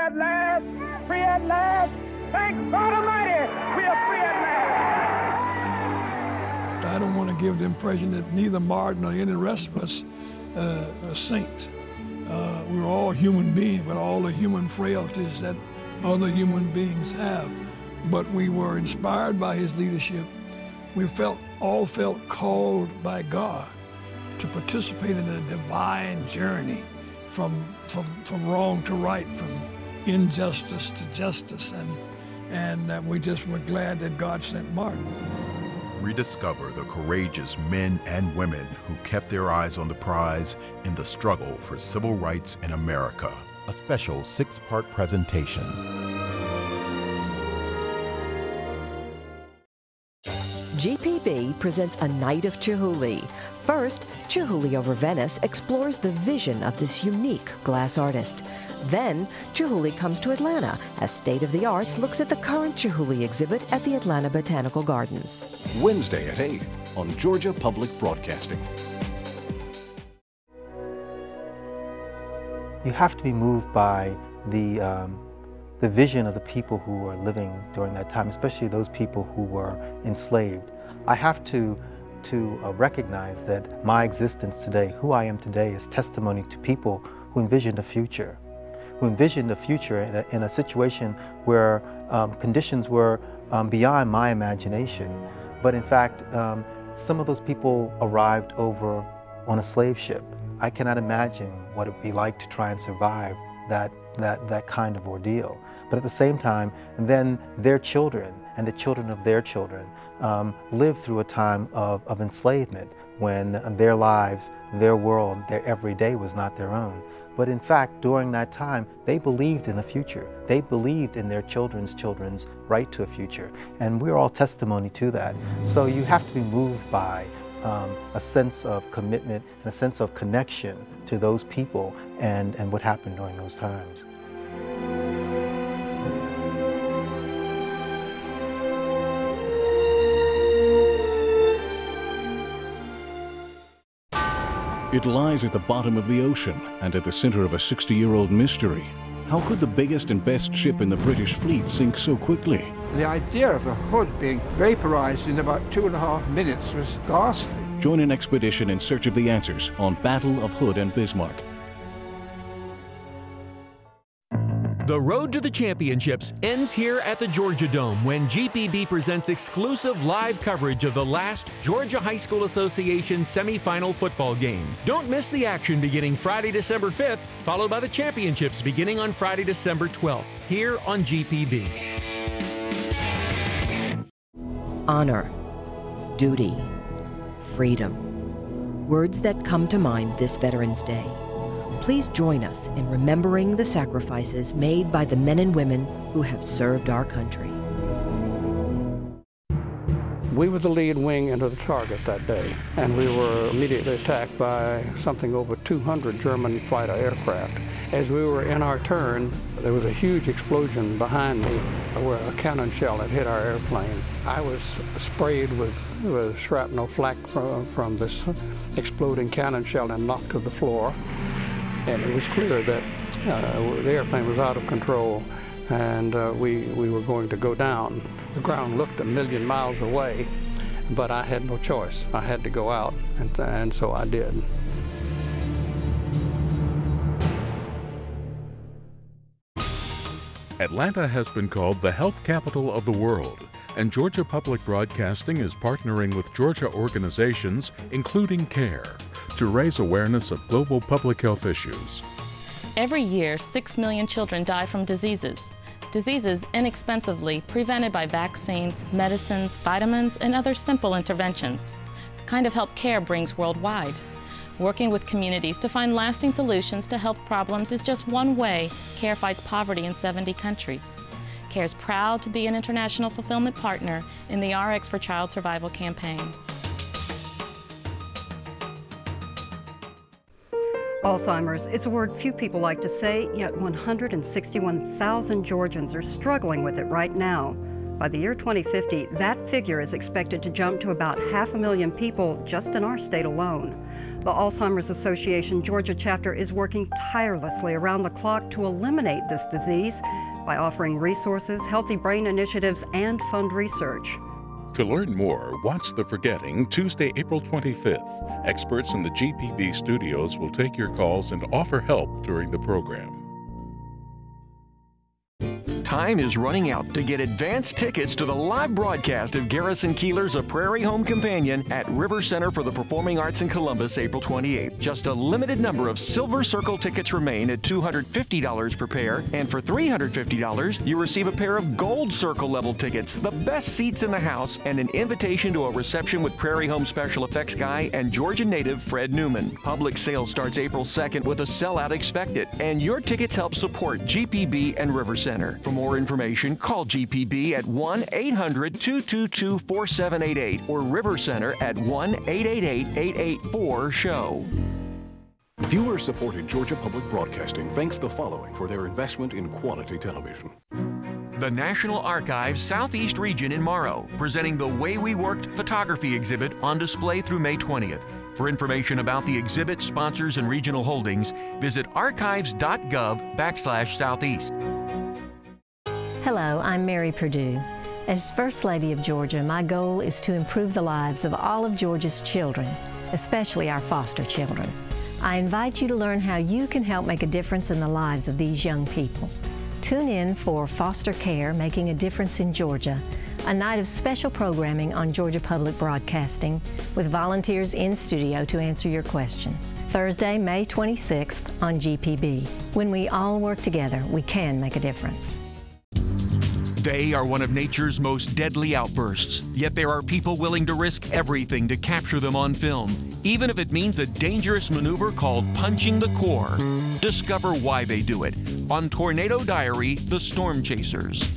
at last, free at last. Thank God Almighty, we are free at last. I don't want to give the impression that neither Martin nor any rest of us are saints. We're all human beings with all the human frailties that other human beings have. But we were inspired by his leadership. We all felt called by God to participate in a divine journey from wrong to right, from injustice to justice, and we just were glad that God sent Martin. Rediscover the courageous men and women who kept their eyes on the prize in the struggle for civil rights in America. A special 6-part presentation. GPB presents A Night of Chihuly. First, Chihuly over Venice explores the vision of this unique glass artist. Then, Chihuly comes to Atlanta as State of the Arts looks at the current Chihuly exhibit at the Atlanta Botanical Gardens. Wednesday at 8 on Georgia Public Broadcasting. You have to be moved by the vision of the people who were living during that time, especially those people who were enslaved. I have to recognize that my existence today, who I am today, is testimony to people who envisioned a future. Who envisioned a future in a situation where conditions were beyond my imagination. But in fact, some of those people arrived over on a slave ship. I cannot imagine what it would be like to try and survive that kind of ordeal. But at the same time, then their children and the children of their children lived through a time of enslavement when their lives, their world, their everyday was not their own. But in fact, during that time, they believed in a future. They believed in their children's right to a future. And we're all testimony to that. So you have to be moved by a sense of commitment and a sense of connection to those people and what happened during those times. It lies at the bottom of the ocean and at the center of a 60-year-old mystery. How could the biggest and best ship in the British fleet sink so quickly? The idea of the hood being vaporized in about 2.5 minutes was ghastly. Join an expedition in search of the answers on Battle of Hood and Bismarck. The road to the championships ends here at the Georgia Dome when GPB presents exclusive live coverage of the last Georgia High School Association semifinal football game. Don't miss the action beginning Friday, December 5th, followed by the championships beginning on Friday, December 12th, here on GPB. Honor, duty, freedom. Words that come to mind this Veterans Day. Please join us in remembering the sacrifices made by the men and women who have served our country. We were the lead wing into the target that day, and we were immediately attacked by something over 200 German fighter aircraft. As we were in our turn, there was a huge explosion behind me where a cannon shell had hit our airplane. I was sprayed with shrapnel flak from this exploding cannon shell and knocked to the floor. And it was clear that the airplane was out of control and we were going to go down. The ground looked 1,000,000 miles away, but I had no choice. I had to go out, and so I did. Atlanta has been called the health capital of the world, and Georgia Public Broadcasting is partnering with Georgia organizations, including CARE, to raise awareness of global public health issues. Every year, 6 million children die from diseases. Diseases inexpensively prevented by vaccines, medicines, vitamins, and other simple interventions. The kind of help CARE brings worldwide. Working with communities to find lasting solutions to health problems is just one way CARE fights poverty in 70 countries. CARE is proud to be an international fulfillment partner in the RX for Child Survival campaign. Alzheimer's, it's a word few people like to say, yet 161,000 Georgians are struggling with it right now. By the year 2050, that figure is expected to jump to about 500,000 people just in our state alone. The Alzheimer's Association Georgia chapter is working tirelessly around the clock to eliminate this disease by offering resources, healthy brain initiatives, and fund research. To learn more, watch The Forgetting Tuesday, April 25th. Experts in the GPB studios will take your calls and offer help during the program. Time is running out to get advance tickets to the live broadcast of Garrison Keillor's A Prairie Home Companion at River Center for the Performing Arts in Columbus, April 28th. Just a limited number of Silver Circle tickets remain at $250 per pair, and for $350, you receive a pair of Gold Circle level tickets, the best seats in the house, and an invitation to a reception with Prairie Home special effects guy and Georgia native Fred Newman. Public sale starts April 2nd with a sellout expected, and your tickets help support GPB and River Center. For more information, call GPB at 1-800-222-4788 or River Center at 1-888-884-SHOW. Viewer-supported Georgia Public Broadcasting thanks the following for their investment in quality television. The National Archives Southeast Region in Morrow, presenting the Way We Worked photography exhibit on display through May 20th. For information about the exhibit, sponsors, and regional holdings, visit archives.gov/southeast. Hello, I'm Mary Perdue. As First Lady of Georgia, my goal is to improve the lives of all of Georgia's children, especially our foster children. I invite you to learn how you can help make a difference in the lives of these young people. Tune in for Foster Care, Making a Difference in Georgia, a night of special programming on Georgia Public Broadcasting with volunteers in studio to answer your questions. Thursday, May 26th on GPB. When we all work together, we can make a difference. They are one of nature's most deadly outbursts, yet there are people willing to risk everything to capture them on film, even if it means a dangerous maneuver called punching the core. Discover why they do it on Tornado Diary: The Storm Chasers.